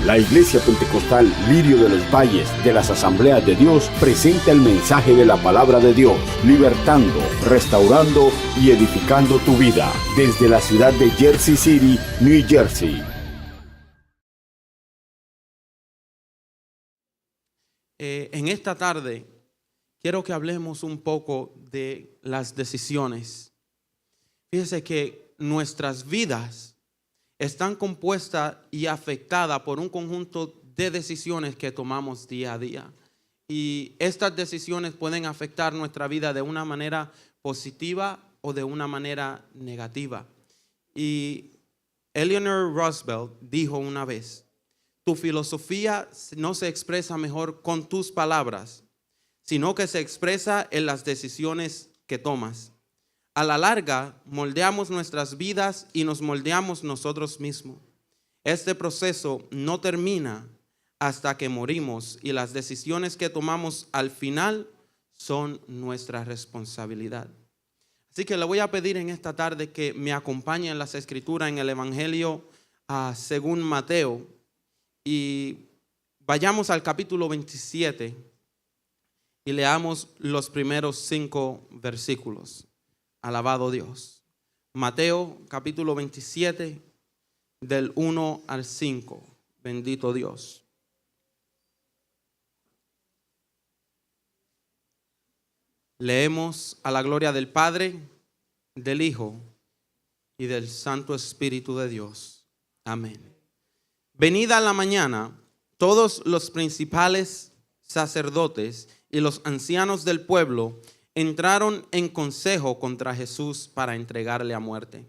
La Iglesia Pentecostal Lirio de los Valles de las Asambleas de Dios presenta el mensaje de la Palabra de Dios, libertando, restaurando y edificando tu vida, desde la ciudad de Jersey City, New Jersey. En esta tarde quiero que hablemos un poco de las decisiones. Fíjese que nuestras vidas están compuestas y afectadas por un conjunto de decisiones que tomamos día a día. Y estas decisiones pueden afectar nuestra vida de una manera positiva o de una manera negativa. Y Eleanor Roosevelt dijo una vez: tu filosofía no se expresa mejor con tus palabras, sino que se expresa en las decisiones que tomas. A la larga, moldeamos nuestras vidas y nos moldeamos nosotros mismos. Este proceso no termina hasta que morimos, y las decisiones que tomamos al final son nuestra responsabilidad. Así que le voy a pedir en esta tarde que me acompañe en las Escrituras, en el Evangelio según Mateo, y vayamos al capítulo 27 y leamos los primeros 5 versículos. Alabado Dios. Mateo capítulo 27 del 1 al 5. Bendito Dios. Leemos a la gloria del Padre, del Hijo y del Santo Espíritu de Dios. Amén. Venida la mañana, todos los principales sacerdotes y los ancianos del pueblo entraron en consejo contra Jesús para entregarle a muerte.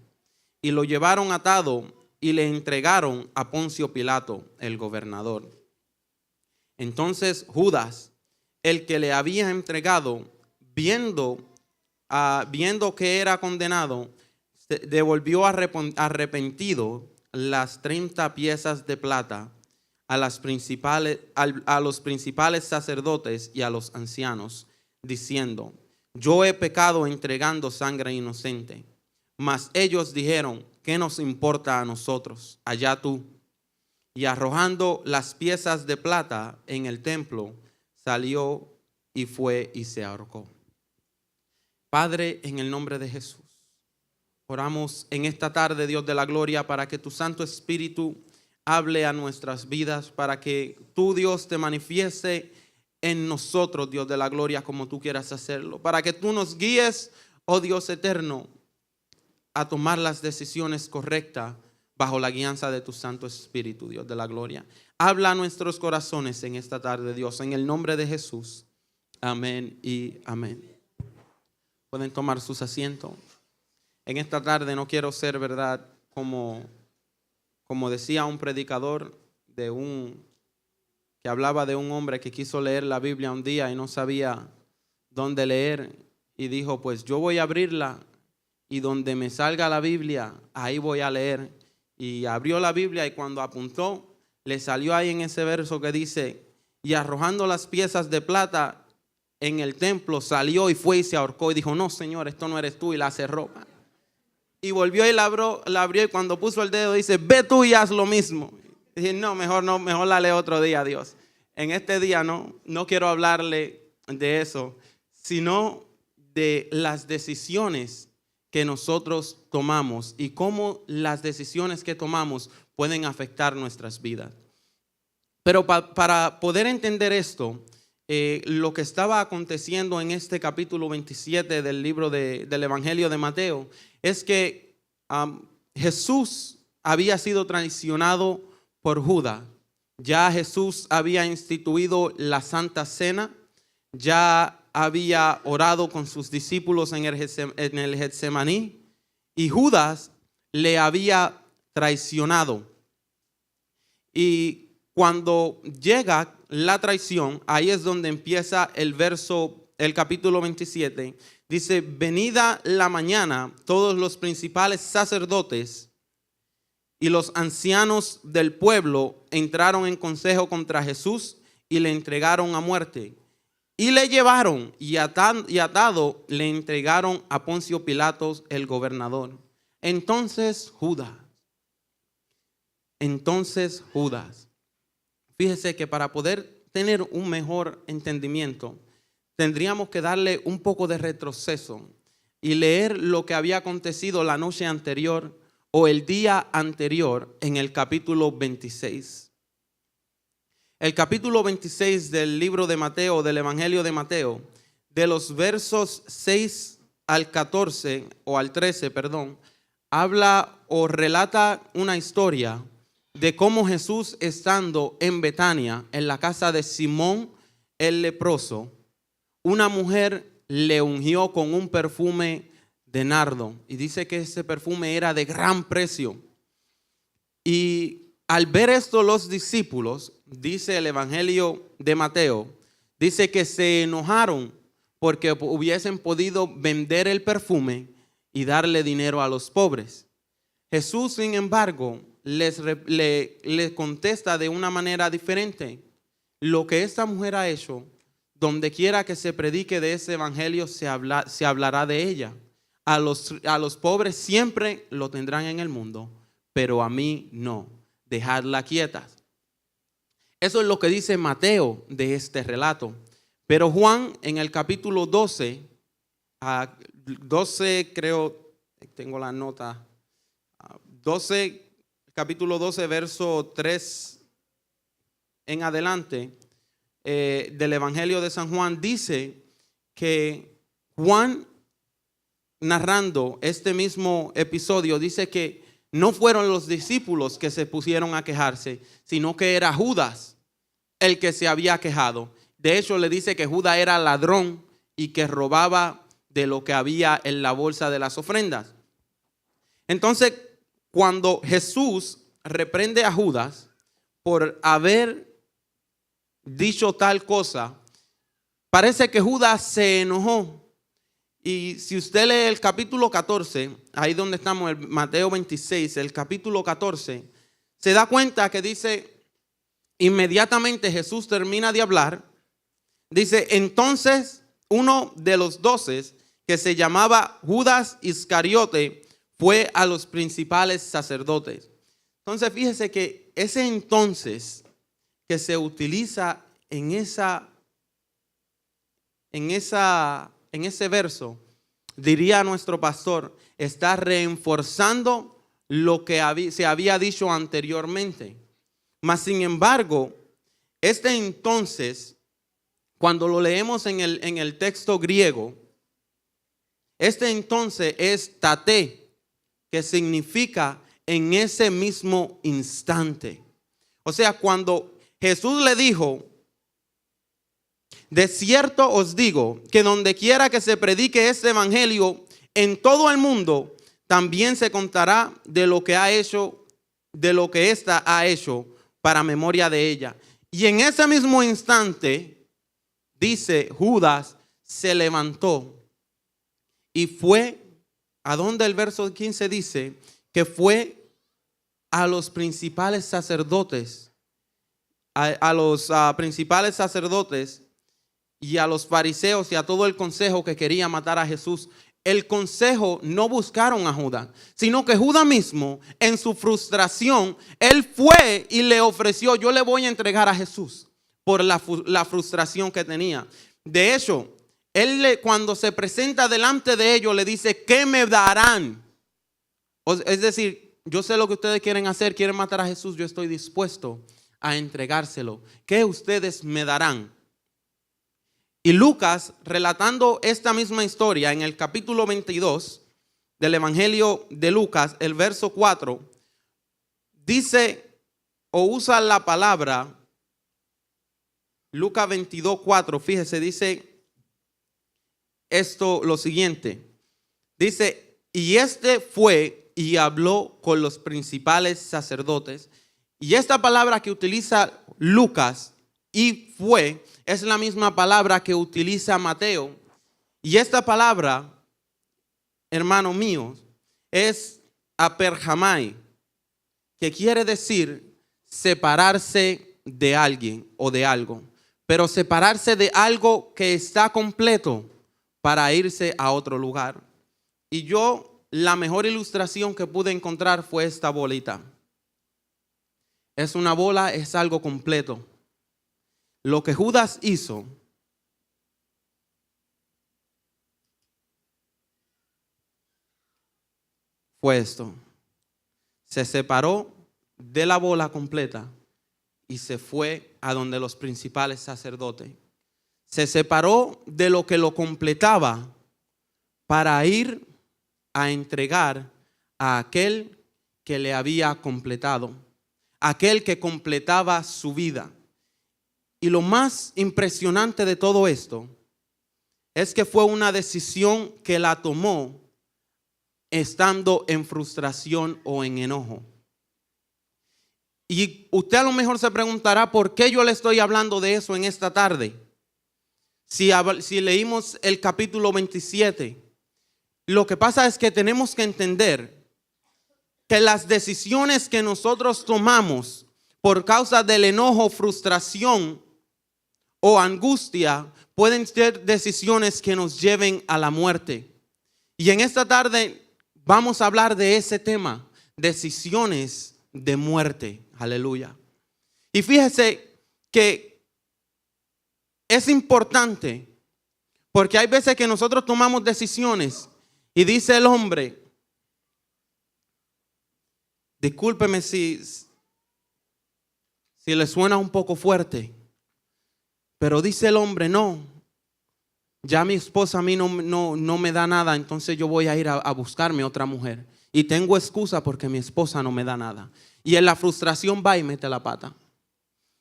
Y lo llevaron atado y le entregaron a Poncio Pilato, el gobernador. Entonces Judas, el que le había entregado, viendo que era condenado, devolvió arrepentido las 30 piezas de plata a los principales sacerdotes y a los ancianos, diciendo: yo he pecado entregando sangre inocente. Mas ellos dijeron: ¿qué nos importa a nosotros? Allá tú. Y arrojando las piezas de plata en el templo, salió y fue y se ahorcó. Padre, en el nombre de Jesús, oramos en esta tarde, Dios de la gloria, para que tu Santo Espíritu hable a nuestras vidas, para que tú, Dios, te manifieste en nosotros, Dios de la gloria, como tú quieras hacerlo, para que tú nos guíes, oh Dios eterno, a tomar las decisiones correctas bajo la guianza de tu Santo Espíritu, Dios de la gloria. Habla a nuestros corazones en esta tarde, Dios, en el nombre de Jesús. Amén y amén. Pueden tomar sus asientos. En esta tarde no quiero ser, verdad, como decía un predicador que hablaba de un hombre que quiso leer la Biblia un día y no sabía dónde leer, y dijo: pues yo voy a abrirla y donde me salga la Biblia, ahí voy a leer. Y abrió la Biblia, y cuando apuntó, le salió ahí en ese verso que dice: y arrojando las piezas de plata en el templo, salió y fue y se ahorcó. Y dijo: no, Señor, esto no eres tú, y la cerró. Y volvió y la abrió, y cuando puso el dedo dice: ve tú y haz lo mismo. Y dije: no, mejor la leo otro día, Dios. En este día no quiero hablarle de eso, sino de las decisiones que nosotros tomamos y cómo las decisiones que tomamos pueden afectar nuestras vidas. Pero para poder entender esto, lo que estaba aconteciendo en este capítulo 27 del libro del Evangelio de Mateo es que Jesús había sido traicionado por Judas. Ya Jesús había instituido la Santa Cena, ya había orado con sus discípulos en el Getsemaní, y Judas le había traicionado. Y cuando llega la traición, ahí es donde empieza el capítulo 27. Dice: venida la mañana, todos los principales sacerdotes y los ancianos del pueblo entraron en consejo contra Jesús y le entregaron a muerte. Y le llevaron y atado le entregaron a Poncio Pilato, el gobernador. Entonces Judas fíjese que para poder tener un mejor entendimiento, tendríamos que darle un poco de retroceso y leer lo que había acontecido la noche anterior o el día anterior en el capítulo 26. El capítulo 26 del libro de Mateo, del Evangelio de Mateo, de los versos 6 al 14 o al 13, perdón, habla o relata una historia de cómo Jesús, estando en Betania, en la casa de Simón el leproso, una mujer le ungió con un perfume de nardo, y dice que ese perfume era de gran precio. Y al ver esto los discípulos, dice el Evangelio de Mateo, dice que se enojaron porque hubiesen podido vender el perfume y darle dinero a los pobres. Jesús, sin embargo, les contesta de una manera diferente. Lo que esta mujer ha hecho, donde quiera que se predique de ese evangelio, se hablará de ella. A los pobres siempre lo tendrán en el mundo, pero a mí no. Dejadla quieta. Eso es lo que dice Mateo de este relato. Pero Juan, en el capítulo 12, creo, tengo la nota, capítulo 12, verso 3 en adelante, del Evangelio de San Juan, dice que Juan, narrando este mismo episodio, dice que no fueron los discípulos que se pusieron a quejarse, sino que era Judas el que se había quejado. De hecho, le dice que Judas era ladrón y que robaba de lo que había en la bolsa de las ofrendas. Entonces, cuando Jesús reprende a Judas por haber dicho tal cosa, parece que Judas se enojó. Y si usted lee el capítulo 14, ahí donde estamos, el Mateo 26, el capítulo 14, se da cuenta que dice, inmediatamente Jesús termina de hablar, dice, entonces uno de los 12, que se llamaba Judas Iscariote, fue a los principales sacerdotes. Entonces fíjese que ese entonces que se utiliza en ese verso, diría nuestro pastor, está reforzando lo que se había dicho anteriormente. Mas sin embargo, este entonces, cuando lo leemos en el texto griego, este entonces es tate, que significa en ese mismo instante. O sea, cuando Jesús le dijo, de cierto os digo que donde quiera que se predique este evangelio en todo el mundo, también se contará de lo que ha hecho, de lo que ésta ha hecho para memoria de ella. Y en ese mismo instante, dice, Judas se levantó y fue, a donde el verso 15 dice, que fue a los principales sacerdotes, a los principales sacerdotes y a los fariseos y a todo el consejo que quería matar a Jesús. El consejo no buscaron a Judas, sino que Judas mismo, en su frustración, él fue y le ofreció, yo le voy a entregar a Jesús por la frustración que tenía. De hecho, él cuando se presenta delante de ellos le dice, ¿qué me darán? Es decir, yo sé lo que ustedes quieren hacer, quieren matar a Jesús, yo estoy dispuesto a entregárselo. ¿Qué ustedes me darán? Y Lucas, relatando esta misma historia en el capítulo 22 del Evangelio de Lucas, el verso 4, dice o usa la palabra, Lucas 22, 4, fíjese, dice esto lo siguiente. Dice, y este fue y habló con los principales sacerdotes. Y esta palabra que utiliza Lucas, y fue, es la misma palabra que utiliza Mateo. Y esta palabra, hermanos míos, es aperjamai, que quiere decir separarse de alguien o de algo. Pero separarse de algo que está completo para irse a otro lugar. Y yo, la mejor ilustración que pude encontrar fue esta bolita. es una bola, es algo completo. Lo que Judas hizo fue esto. Se separó de la bola completa y se fue a donde los principales sacerdotes. Se separó de lo que lo completaba para ir a entregar a aquel que le había completado, aquel que completaba su vida. Y lo más impresionante de todo esto es que fue una decisión que la tomó estando en frustración o en enojo. Y usted a lo mejor se preguntará por qué yo le estoy hablando de eso en esta tarde. Si leímos el capítulo 27, lo que pasa es que tenemos que entender que las decisiones que nosotros tomamos por causa del enojo, frustración o angustia pueden ser decisiones que nos lleven a la muerte. Y en esta tarde vamos a hablar de ese tema, decisiones de muerte. Aleluya. Y fíjese que es importante porque hay veces que nosotros tomamos decisiones y dice el hombre, discúlpeme si le suena un poco fuerte, pero dice el hombre, no, ya mi esposa a mí no me da nada, entonces yo voy a ir a buscarme otra mujer. Y tengo excusa porque mi esposa no me da nada. Y en la frustración va y mete la pata.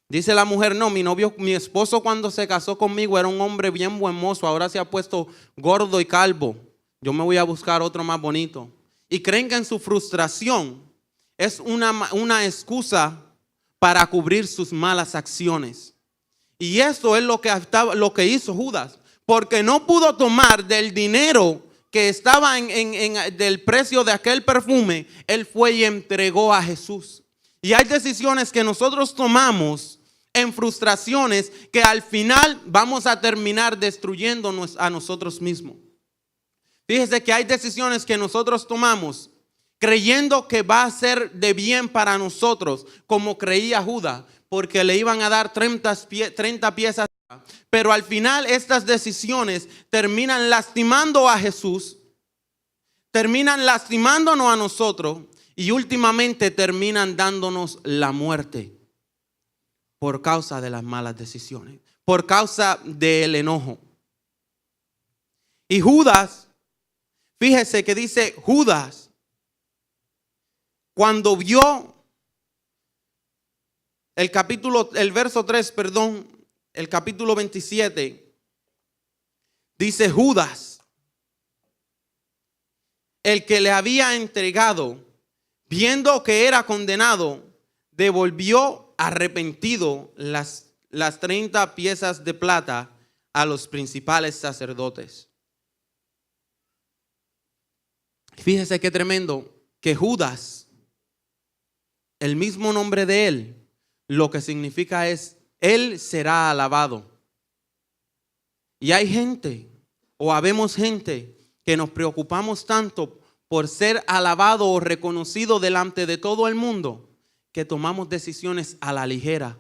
Dice la mujer, no, mi esposo cuando se casó conmigo era un hombre bien buen mozo, ahora se ha puesto gordo y calvo. Yo me voy a buscar otro más bonito. Y creen que en su frustración es una excusa para cubrir sus malas acciones. Y eso es lo que hizo Judas. Porque no pudo tomar del dinero que estaba del precio de aquel perfume. Él fue y entregó a Jesús. Y hay decisiones que nosotros tomamos en frustraciones que al final vamos a terminar destruyéndonos a nosotros mismos. Fíjese que hay decisiones que nosotros tomamos creyendo que va a ser de bien para nosotros, como creía Judas, porque le iban a dar 30 piezas. Pero al final estas decisiones terminan lastimando a Jesús, terminan lastimándonos a nosotros y últimamente terminan dándonos la muerte por causa de las malas decisiones, por causa del enojo. Y Judas, fíjese que dice Judas, cuando vio el verso 3, el capítulo 27, dice Judas, el que le había entregado, viendo que era condenado, devolvió arrepentido las 30 piezas de plata a los principales sacerdotes. Fíjese qué tremendo que Judas, el mismo nombre de él, lo que significa es él será alabado. Y hay gente, o habemos gente, que nos preocupamos tanto por ser alabado o reconocido delante de todo el mundo, que tomamos decisiones a la ligera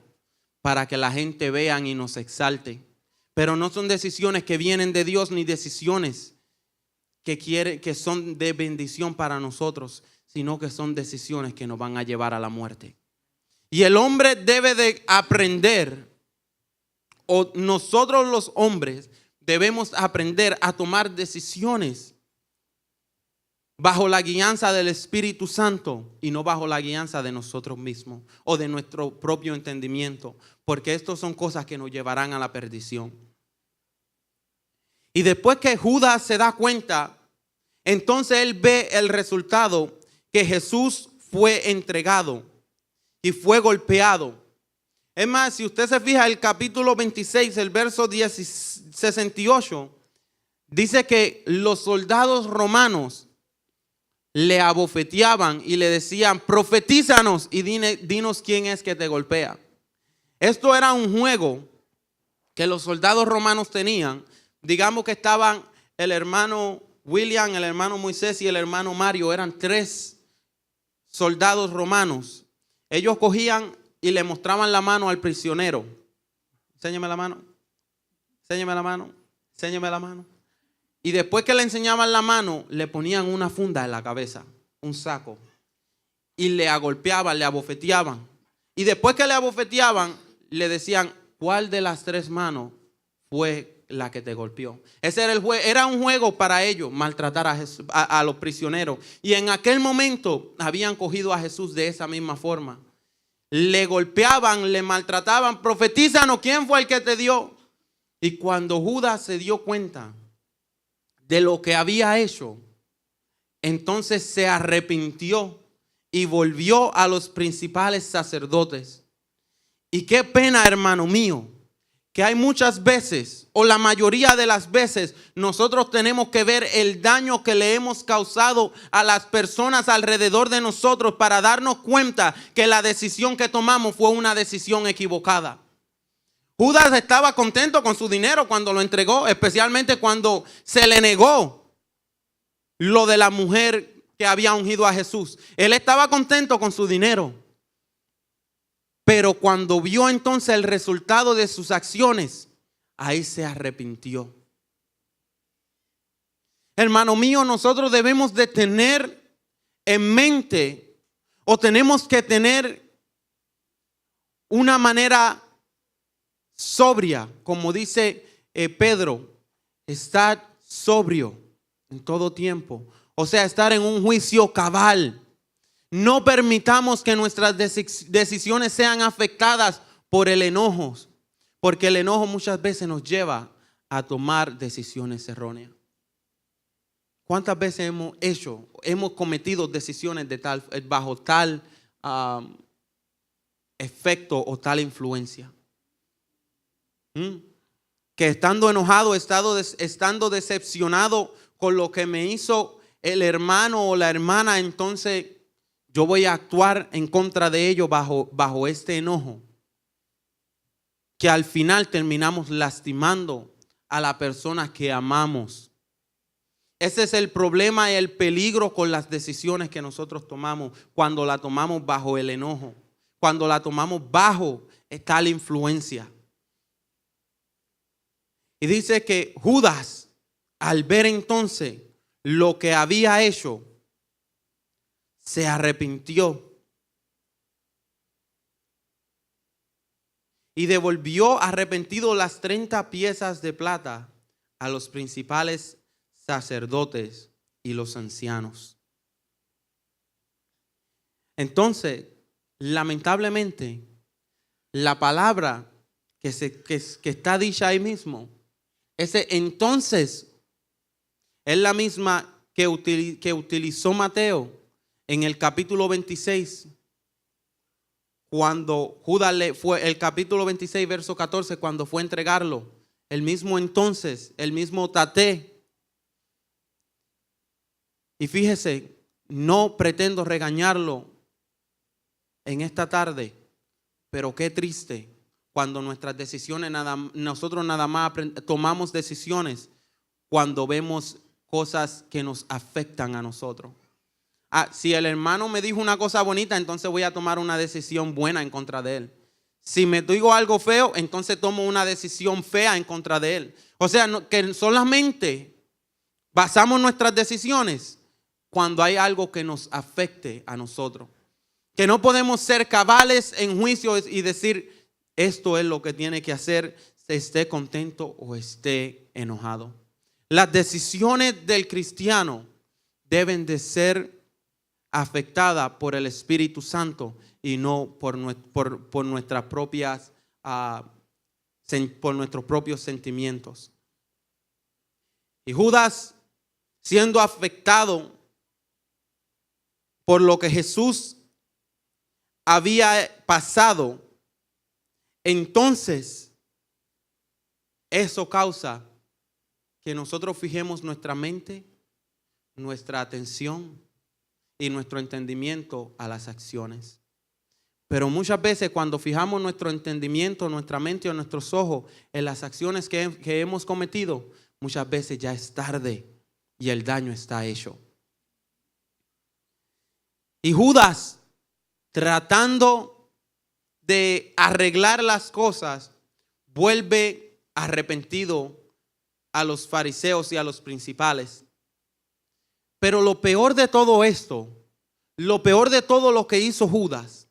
para que la gente vea y nos exalte. Pero no son decisiones que vienen de Dios, ni decisiones que son de bendición para nosotros, sino que son decisiones que nos van a llevar a la muerte. Y el hombre debe de aprender, o nosotros los hombres debemos aprender a tomar decisiones bajo la guianza del Espíritu Santo y no bajo la guianza de nosotros mismos o de nuestro propio entendimiento, porque estas son cosas que nos llevarán a la perdición. Y después que Judas se da cuenta, entonces él ve el resultado, que Jesús fue entregado y fue golpeado. Es más, si usted se fija, el capítulo 26, el verso 68, dice que los soldados romanos le abofeteaban y le decían, profetízanos y dinos quién es que te golpea. Esto era un juego que los soldados romanos tenían. Digamos que estaban el hermano William, el hermano Moisés y el hermano Mario. Eran 3 soldados romanos. Ellos cogían y le mostraban la mano al prisionero. Enséñame la mano. Enséñame la mano. Enséñame la mano. Y después que le enseñaban la mano, le ponían una funda en la cabeza, un saco. Y le agolpeaban, le abofeteaban. Y después que le abofeteaban, le decían, ¿cuál de las 3 manos fue la que te golpeó? Ese era un juego para ellos, maltratar a los prisioneros. Y en aquel momento habían cogido a Jesús de esa misma forma. Le golpeaban, le maltrataban. Profetízanos, ¿quién fue el que te dio? Y cuando Judas se dio cuenta de lo que había hecho, entonces se arrepintió y volvió a los principales sacerdotes. Y qué pena, hermano mío, que hay muchas veces, o la mayoría de las veces, nosotros tenemos que ver el daño que le hemos causado a las personas alrededor de nosotros para darnos cuenta que la decisión que tomamos fue una decisión equivocada. Judas estaba contento con su dinero cuando lo entregó, especialmente cuando se le negó lo de la mujer que había ungido a Jesús. Él estaba contento con su dinero. Pero cuando vio entonces el resultado de sus acciones, ahí se arrepintió. Hermano mío, nosotros debemos de tener en mente, o tenemos que tener una manera sobria, como dice Pedro, estar sobrio en todo tiempo. O sea, estar en un juicio cabal. No permitamos que nuestras decisiones sean afectadas por el enojo, porque el enojo muchas veces nos lleva a tomar decisiones erróneas. ¿Cuántas veces hemos cometido decisiones bajo tal efecto o tal influencia? Que estando enojado, estando decepcionado con lo que me hizo el hermano o la hermana, entonces yo voy a actuar en contra de ellos bajo este enojo, que al final terminamos lastimando a la persona que amamos. Ese es el problema y el peligro con las decisiones que nosotros tomamos cuando la tomamos bajo el enojo, cuando la tomamos bajo tal influencia. Y dice que Judas, al ver entonces lo que había hecho, se arrepintió y devolvió arrepentido las 30 piezas de plata a los principales sacerdotes y los ancianos. Entonces, lamentablemente, la palabra que está dicha ahí mismo, ese entonces, es la misma que utilizó Mateo en el capítulo 26, cuando Judas el capítulo 26, verso 14, cuando fue a entregarlo, el mismo entonces, el mismo Tate. Y fíjese, no pretendo regañarlo en esta tarde, pero qué triste cuando nuestras decisiones, nosotros nada más tomamos decisiones cuando vemos cosas que nos afectan a nosotros. Si el hermano me dijo una cosa bonita, entonces voy a tomar una decisión buena en contra de él. Si me digo algo feo, entonces tomo una decisión fea en contra de él. O sea, que solamente basamos nuestras decisiones cuando hay algo que nos afecte a nosotros. Que no podemos ser cabales en juicio y decir, esto es lo que tiene que hacer, esté contento o esté enojado. Las decisiones del cristiano deben de ser afectada por el Espíritu Santo y no por nuestras propias por nuestros propios sentimientos. Y Judas, siendo afectado por lo que Jesús había pasado, entonces eso causa que nosotros fijemos nuestra mente, nuestra atención y nuestro entendimiento a las acciones. Pero muchas veces cuando fijamos nuestro entendimiento, nuestra mente o nuestros ojos en las acciones que hemos cometido, muchas veces ya es tarde y el daño está hecho. Y Judas, tratando de arreglar las cosas, vuelve arrepentido a los fariseos y a los principales. Pero lo peor de todo esto, lo peor de todo lo que hizo Judas,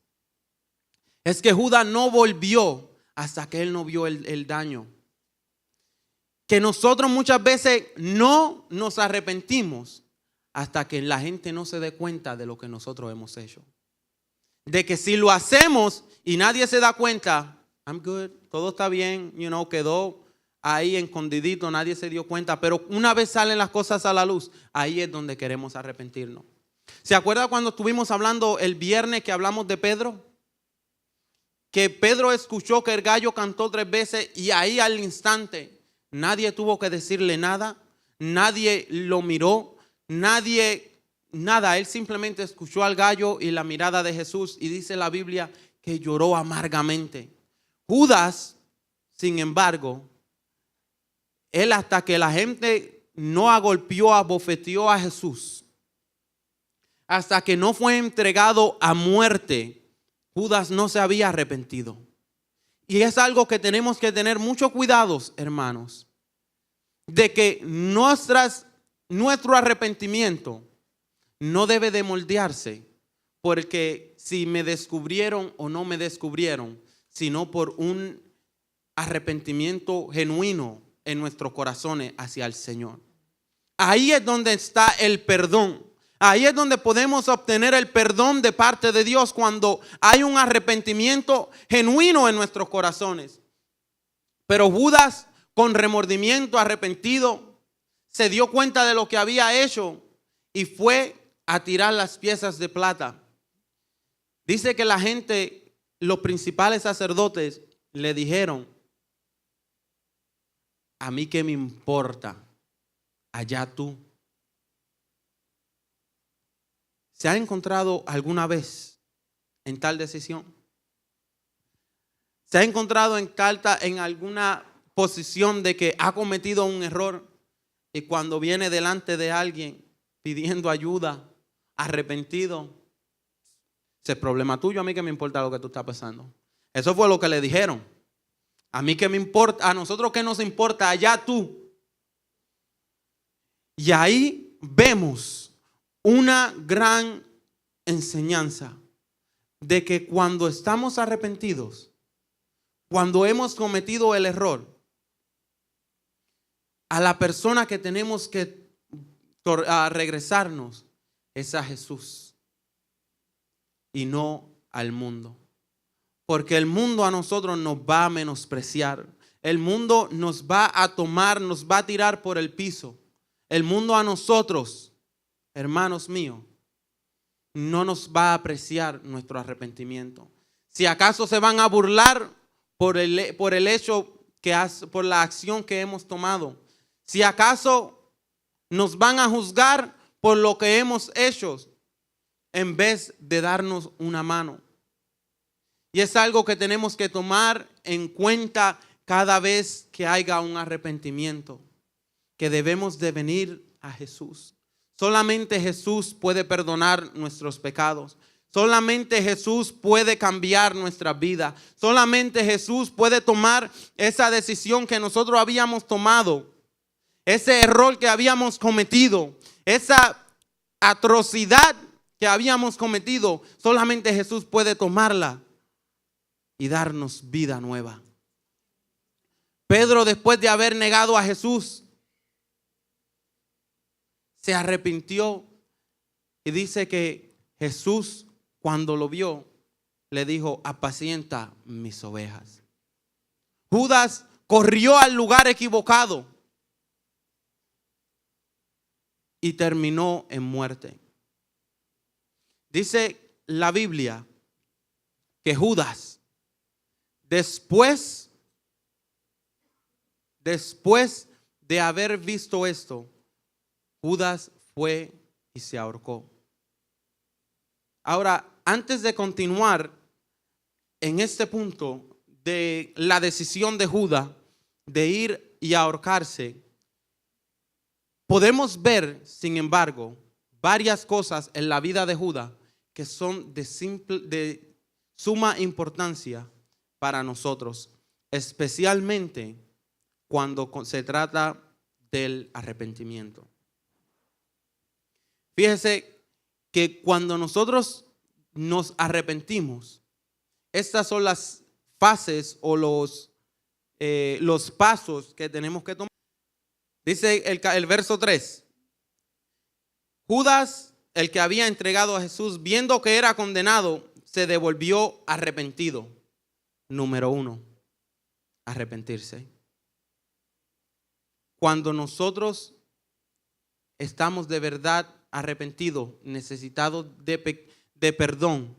es que Judas no volvió hasta que él no vio el daño. Que nosotros muchas veces no nos arrepentimos hasta que la gente no se dé cuenta de lo que nosotros hemos hecho. De que si lo hacemos y nadie se da cuenta, I'm good, todo está bien, quedó ahí escondidito, nadie se dio cuenta. Pero una vez salen las cosas a la luz, ahí es donde queremos arrepentirnos. ¿Se acuerda cuando estuvimos hablando el viernes que hablamos de Pedro? Que Pedro escuchó que el gallo cantó 3 veces y ahí al instante nadie tuvo que decirle nada, nadie lo miró, nada, él simplemente escuchó al gallo y la mirada de Jesús, y dice la Biblia que lloró amargamente. Judas, sin embargo, él hasta que la gente no agolpeó, abofeteó a Jesús, hasta que no fue entregado a muerte, Judas no se había arrepentido. Y es algo que tenemos que tener mucho cuidado, hermanos, de que nuestro arrepentimiento no debe de moldearse porque si me descubrieron o no me descubrieron, sino por un arrepentimiento genuino en nuestros corazones hacia el Señor. Ahí es donde está el perdón. Ahí es donde podemos obtener el perdón de parte de Dios cuando hay un arrepentimiento genuino en nuestros corazones. Pero Judas, con remordimiento, arrepentido, se dio cuenta de lo que había hecho y fue a tirar las piezas de plata. Dice que la gente, los principales sacerdotes, le dijeron: a mí qué me importa, allá tú. ¿Se ha encontrado alguna vez en tal decisión? ¿Se ha encontrado en alguna posición de que ha cometido un error y cuando viene delante de alguien pidiendo ayuda, arrepentido, ese es problema tuyo, a mí que me importa lo que tú estás pasando? Eso fue lo que le dijeron. A mí que me importa, a nosotros que nos importa, allá tú. Y ahí vemos una gran enseñanza de que cuando estamos arrepentidos, cuando hemos cometido el error, a la persona que tenemos que regresarnos es a Jesús y no al mundo. Porque el mundo a nosotros nos va a menospreciar. El mundo nos va a tomar, nos va a tirar por el piso. El mundo a nosotros, hermanos míos, no nos va a apreciar nuestro arrepentimiento. Si acaso se van a burlar por el hecho por la acción que hemos tomado. Si acaso nos van a juzgar por lo que hemos hecho en vez de darnos una mano. Y es algo que tenemos que tomar en cuenta cada vez que haya un arrepentimiento, que debemos de venir a Jesús. Solamente Jesús puede perdonar nuestros pecados. Solamente Jesús puede cambiar nuestra vida. Solamente Jesús puede tomar esa decisión que nosotros habíamos tomado, ese error que habíamos cometido, esa atrocidad que habíamos cometido. Solamente Jesús puede tomarla y darnos vida nueva. Pedro, después de haber negado a Jesús, se arrepintió y dice que Jesús, cuando lo vio, le dijo: apacienta mis ovejas. Judas corrió al lugar equivocado y terminó en muerte. Dice la Biblia que Judas, después de haber visto esto, Judas fue y se ahorcó. Ahora, antes de continuar en este punto de la decisión de Judas de ir y ahorcarse, podemos ver, sin embargo, varias cosas en la vida de Judas que son suma importancia para nosotros, especialmente cuando se trata del arrepentimiento. Fíjese que cuando nosotros nos arrepentimos, estas son las fases o los pasos que tenemos que tomar. Dice el verso 3. Judas, el que había entregado a Jesús, viendo que era condenado, se devolvió arrepentido. Número 1, arrepentirse. Cuando nosotros estamos de verdad arrepentidos, necesitados de perdón,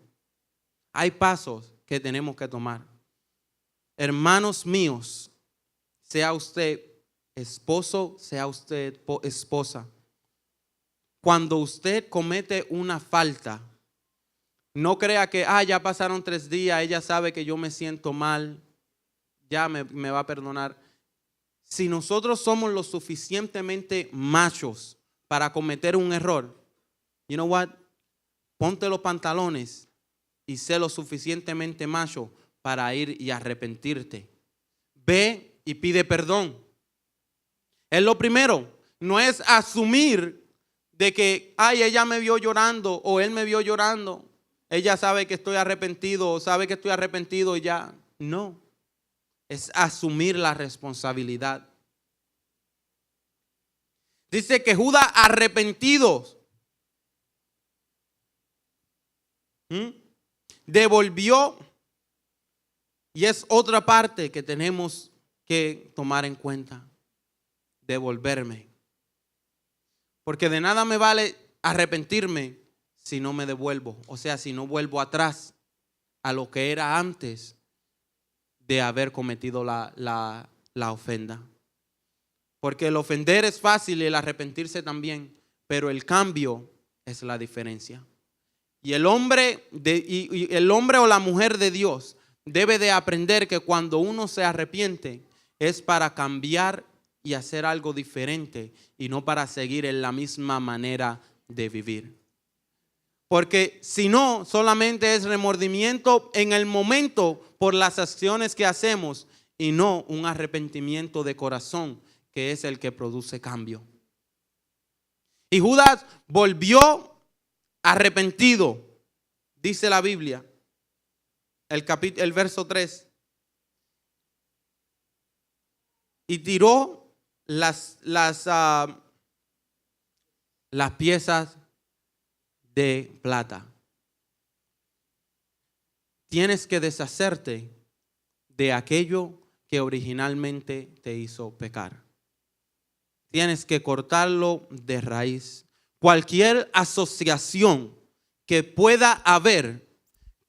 hay pasos que tenemos que tomar. Hermanos míos, sea usted esposo, sea usted esposa, cuando usted comete una falta, no crea que ya pasaron 3 días, ella sabe que yo me siento mal, ya me va a perdonar. Si nosotros somos lo suficientemente machos para cometer un error, you know what? Ponte los pantalones y sé lo suficientemente macho para ir y arrepentirte. Ve y pide perdón. Es lo primero. No es asumir de que, ella me vio llorando o él me vio llorando. Ella sabe que estoy arrepentido o sabe que estoy arrepentido y ya. No. Es asumir la responsabilidad. Dice que Judas arrepentido devolvió, y es otra parte que tenemos que tomar en cuenta. Devolverme. Porque de nada me vale arrepentirme si no me devuelvo. O sea, si no vuelvo atrás a lo que era antes de haber cometido la ofenda. Porque el ofender es fácil y el arrepentirse también, pero el cambio es la diferencia. Y el hombre o la mujer de Dios debe de aprender que cuando uno se arrepiente es para cambiar y hacer algo diferente y no para seguir en la misma manera de vivir. Porque si no, solamente es remordimiento en el momento por las acciones que hacemos y no un arrepentimiento de corazón, que es el que produce cambio. Y Judas volvió arrepentido, dice la Biblia, el verso 3. Y tiró las piezas de plata. Tienes que deshacerte de aquello que originalmente te hizo pecar. Tienes que cortarlo de raíz. Cualquier asociación que pueda haber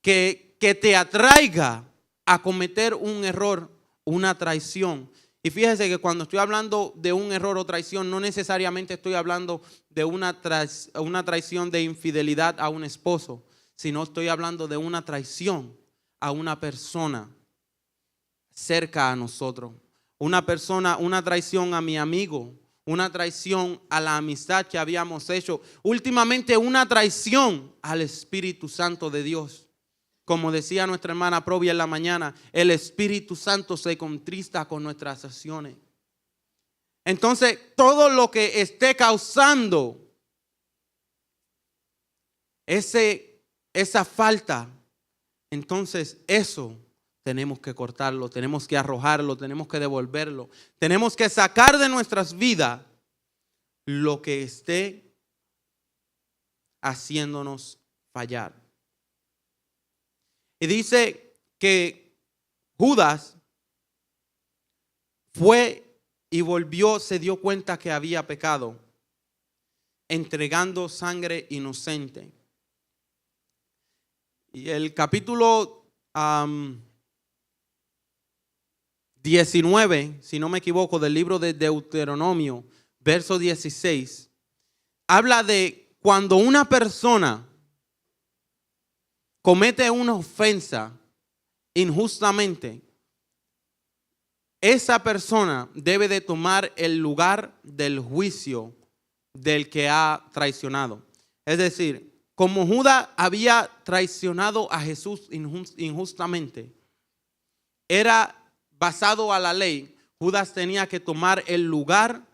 que te atraiga a cometer un error, una traición. Y fíjese que cuando estoy hablando de un error o traición, no necesariamente estoy hablando de una traición de infidelidad a un esposo, sino estoy hablando de una traición a una persona cerca a nosotros. Una traición a mi amigo, una traición a la amistad que habíamos hecho. Últimamente una traición al Espíritu Santo de Dios. Como decía nuestra hermana Provi en la mañana, el Espíritu Santo se contrista con nuestras acciones. Entonces, todo lo que esté causando esa falta, entonces eso tenemos que cortarlo, tenemos que arrojarlo, tenemos que devolverlo. Tenemos que sacar de nuestras vidas lo que esté haciéndonos fallar. Y dice que Judas fue y volvió, se dio cuenta que había pecado, entregando sangre inocente. Y el capítulo 19, si no me equivoco, del libro de Deuteronomio, verso 16, habla de cuando una persona comete una ofensa injustamente, esa persona debe de tomar el lugar del juicio del que ha traicionado. Es decir, como Judas había traicionado a Jesús injustamente, era basado a la ley. Judas tenía que tomar el lugar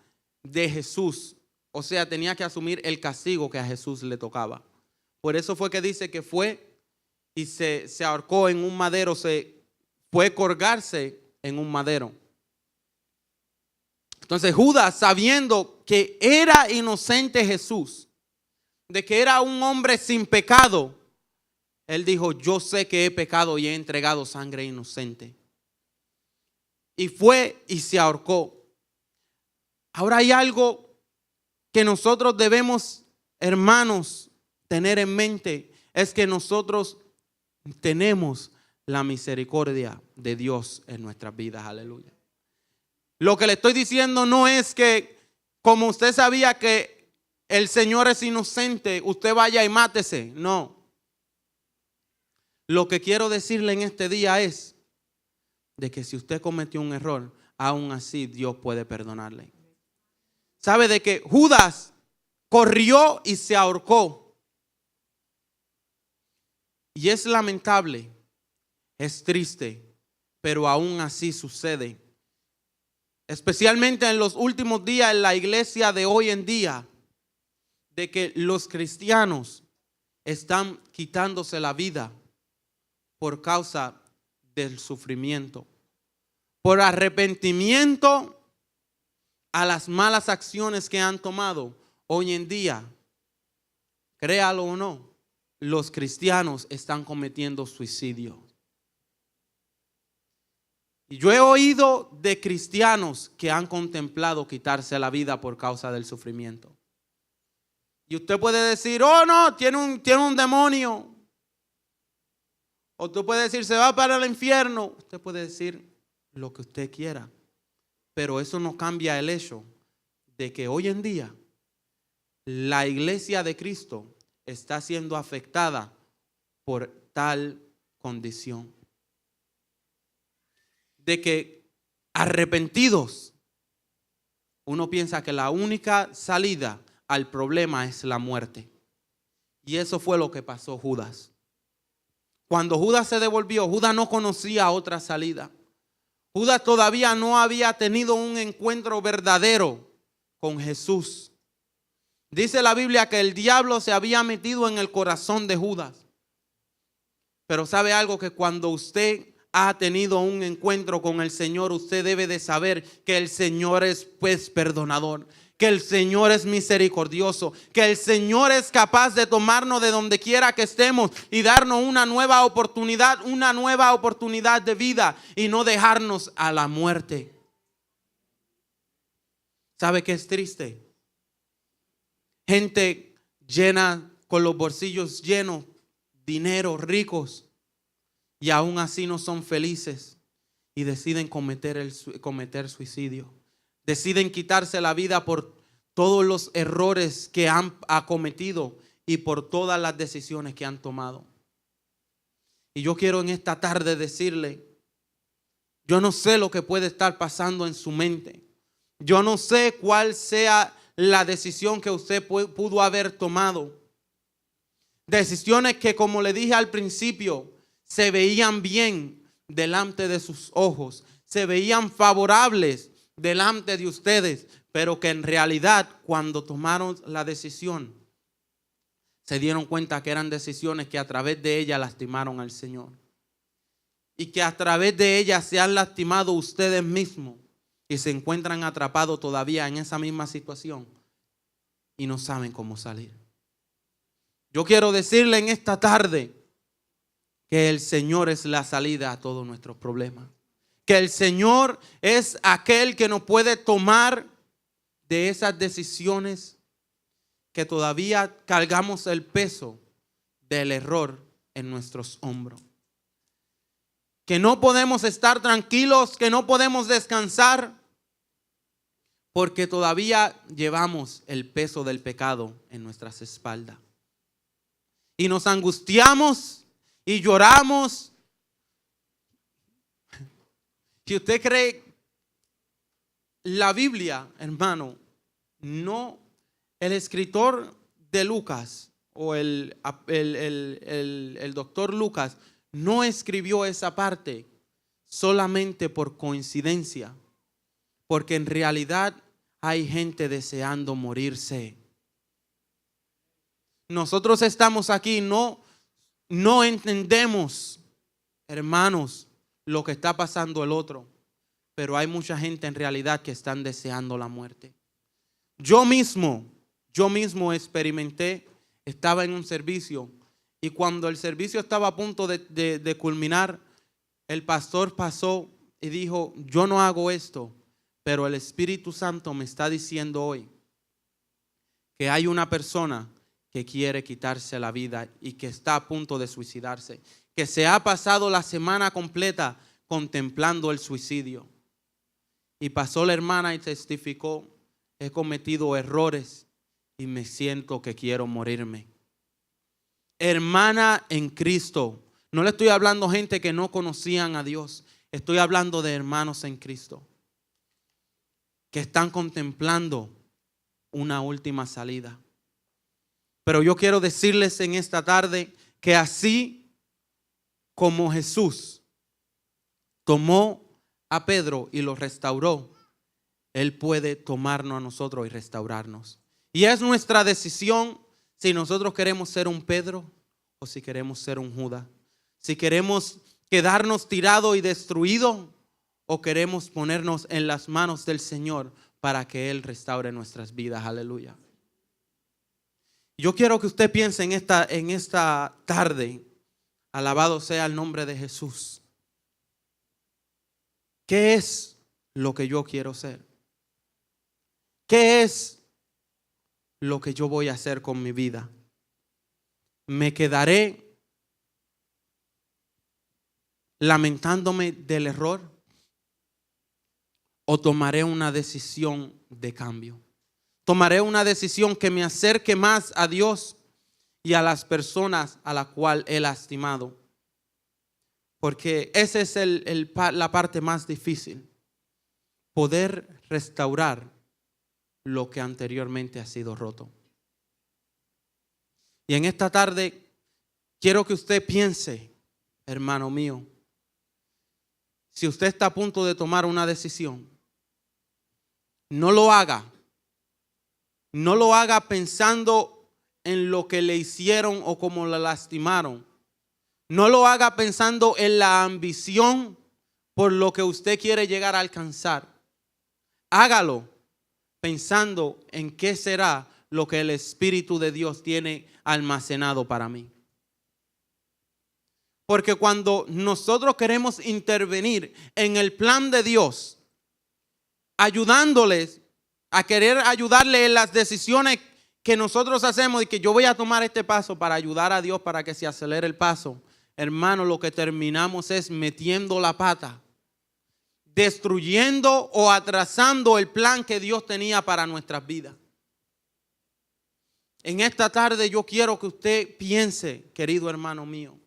de Jesús. O sea, tenía que asumir el castigo que a Jesús le tocaba. Por eso fue que dice que fue y se ahorcó en un madero, fue a colgarse en un madero. Entonces Judas, sabiendo que era inocente Jesús, de que era un hombre sin pecado, él dijo: yo sé que he pecado y he entregado sangre inocente. Y fue y se ahorcó. Ahora hay algo que nosotros debemos, hermanos, tener en mente. Es que nosotros tenemos la misericordia de Dios en nuestras vidas. Aleluya. Lo que le estoy diciendo no es que, como usted sabía que el Señor es inocente, usted vaya y mátese. No. Lo que quiero decirle en este día es de que si usted cometió un error, aún así Dios puede perdonarle. ¿Sabe de que Judas corrió y se ahorcó? Y es lamentable, es triste, pero aún así sucede. Especialmente en los últimos días en la iglesia de hoy en día, de que los cristianos están quitándose la vida por causa del sufrimiento, por arrepentimiento a las malas acciones que han tomado. Hoy en día, créalo o no, los cristianos están cometiendo suicidio. Y yo he oído de cristianos que han contemplado quitarse la vida por causa del sufrimiento. Y usted puede decir: oh no, tiene un demonio. O usted puede decir: se va para el infierno. Usted puede decir lo que usted quiera. Pero eso no cambia el hecho de que hoy en día la iglesia de Cristo está siendo afectada por tal condición. De que arrepentidos, uno piensa que la única salida al problema es la muerte. Y eso fue lo que pasó Judas. Cuando Judas se devolvió, Judas no conocía otra salida. Judas todavía no había tenido un encuentro verdadero con Jesús. Dice la Biblia que el diablo se había metido en el corazón de Judas. Pero ¿sabe algo? Que cuando usted ha tenido un encuentro con el Señor, usted debe de saber que el Señor es pues perdonador, que el Señor es misericordioso, que el Señor es capaz de tomarnos de donde quiera que estemos y darnos una nueva oportunidad de vida y no dejarnos a la muerte. ¿Sabe qué es triste? Gente llena, con los bolsillos llenos, dinero, ricos, y aún así no son felices y deciden cometer suicidio. Deciden quitarse la vida por todos los errores que han cometido y por todas las decisiones que han tomado. Y yo quiero en esta tarde decirle, yo no sé lo que puede estar pasando en su mente. Yo no sé cuál sea la decisión que usted pudo haber tomado. Decisiones que, como le dije al principio, se veían bien delante de sus ojos, se veían favorables delante de ustedes, pero que en realidad cuando tomaron la decisión se dieron cuenta que eran decisiones que a través de ellas lastimaron al Señor y que a través de ellas se han lastimado ustedes mismos y se encuentran atrapados todavía en esa misma situación y no saben cómo salir. Yo quiero decirle en esta tarde que el Señor es la salida a todos nuestros problemas. Que el Señor es aquel que nos puede tomar de esas decisiones que todavía cargamos el peso del error en nuestros hombros. Que no podemos estar tranquilos, que no podemos descansar, porque todavía llevamos el peso del pecado en nuestras espaldas. Y nos angustiamos y lloramos. Si usted cree, la Biblia, hermano, no, el escritor de Lucas o el doctor Lucas no escribió esa parte solamente por coincidencia, porque en realidad hay gente deseando morirse. Nosotros estamos aquí, no entendemos, hermanos, lo que está pasando el otro, pero hay mucha gente en realidad que están deseando la muerte. Yo mismo experimenté, estaba en un servicio y cuando el servicio estaba a punto de culminar, el pastor pasó y dijo, yo no hago esto, pero el Espíritu Santo me está diciendo hoy que hay una persona que quiere quitarse la vida y que está a punto de suicidarse, que se ha pasado la semana completa contemplando el suicidio. Y pasó la hermana y testificó, he cometido errores y me siento que quiero morirme. Hermana en Cristo, no le estoy hablando a gente que no conocían a Dios, estoy hablando de hermanos en Cristo que están contemplando una última salida. Pero yo quiero decirles en esta tarde que así como Jesús tomó a Pedro y lo restauró, Él puede tomarnos a nosotros y restaurarnos. Y es nuestra decisión si nosotros queremos ser un Pedro o si queremos ser un Judas. Si queremos quedarnos tirados y destruidos o queremos ponernos en las manos del Señor para que Él restaure nuestras vidas. Aleluya. Yo quiero que usted piense en esta tarde, alabado sea el nombre de Jesús. ¿Qué es lo que yo quiero ser? ¿Qué es lo que yo voy a hacer con mi vida? ¿Me quedaré lamentándome del error o tomaré una decisión de cambio? Tomaré una decisión que me acerque más a Dios y a las personas a las cuales He lastimado. Porque esa es la parte más difícil. Poder restaurar lo que anteriormente ha sido roto. Y en esta tarde quiero que usted piense, hermano mío, si usted está a punto de tomar una decisión, no lo haga. No lo haga pensando en lo que le hicieron o cómo la lastimaron. No lo haga pensando en la ambición por lo que usted quiere llegar a alcanzar. Hágalo pensando en qué será lo que el Espíritu de Dios tiene almacenado para mí. Porque cuando nosotros queremos intervenir en el plan de Dios, ayudándoles a querer ayudarle en las decisiones que nosotros hacemos y que yo voy a tomar este paso para ayudar a Dios para que se acelere el paso, hermano, lo que terminamos es metiendo la pata, destruyendo o atrasando el plan que Dios tenía para nuestras vidas. En esta tarde yo quiero que usted piense, querido hermano mío,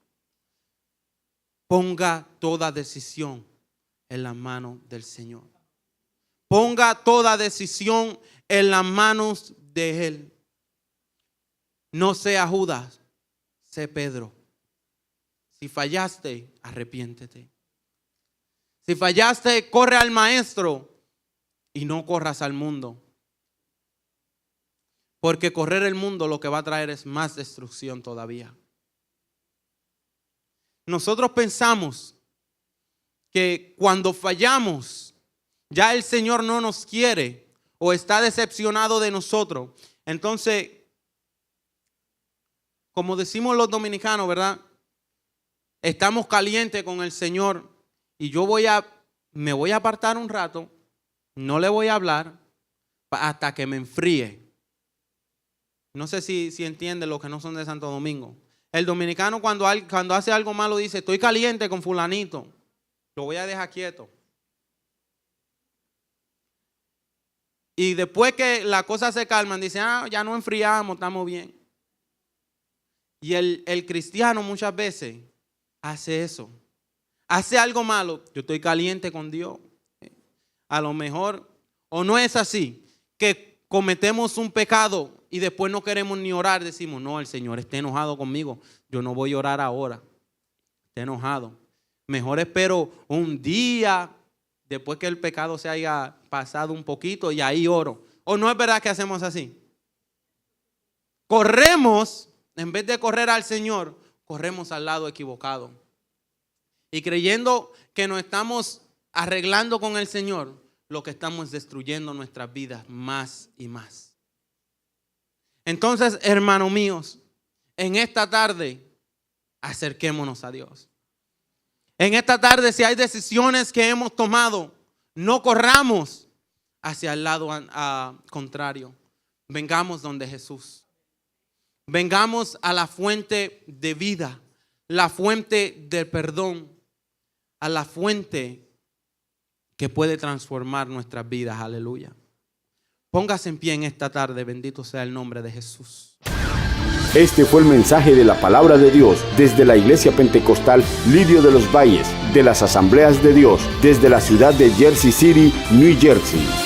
ponga toda decisión en las manos del Señor. Ponga toda decisión en las manos de Él. No sea Judas, sé Pedro. Si fallaste, arrepiéntete. Si fallaste, corre al maestro y no corras al mundo. Porque correr el mundo lo que va a traer es más destrucción todavía. Nosotros pensamos que cuando fallamos, ya el Señor no nos quiere o está decepcionado de nosotros. Entonces, como decimos los dominicanos, ¿verdad? Estamos calientes con el Señor y me voy a apartar un rato, no le voy a hablar hasta que me enfríe. No sé si entienden los que no son de Santo Domingo. El dominicano cuando hace algo malo dice, estoy caliente con fulanito, lo voy a dejar quieto. Y después que las cosas se calman, dice, ya no enfriamos, estamos bien. Y el cristiano muchas veces hace eso. Hace algo malo, yo estoy caliente con Dios. A lo mejor, o no es así, que cometemos un pecado y después no queremos ni orar, decimos, no, el Señor está enojado conmigo, yo no voy a orar ahora, está enojado. Mejor espero un día después que el pecado se haya pasado un poquito y ahí oro. ¿O no es verdad que hacemos así? Corremos, en vez de correr al Señor, corremos al lado equivocado. Y creyendo que nos estamos arreglando con el Señor, lo que estamos es destruyendo nuestras vidas más y más. Entonces, hermanos míos, en esta tarde, acerquémonos a Dios. En esta tarde, si hay decisiones que hemos tomado, no corramos hacia el lado contrario. Vengamos donde Jesús. Vengamos a la fuente de vida, la fuente del perdón, a la fuente que puede transformar nuestras vidas. Aleluya. Póngase en pie en esta tarde. Bendito sea el nombre de Jesús. Este fue el mensaje de la palabra de Dios desde la Iglesia Pentecostal Lirio de los Valles, de las Asambleas de Dios, desde la ciudad de Jersey City, New Jersey.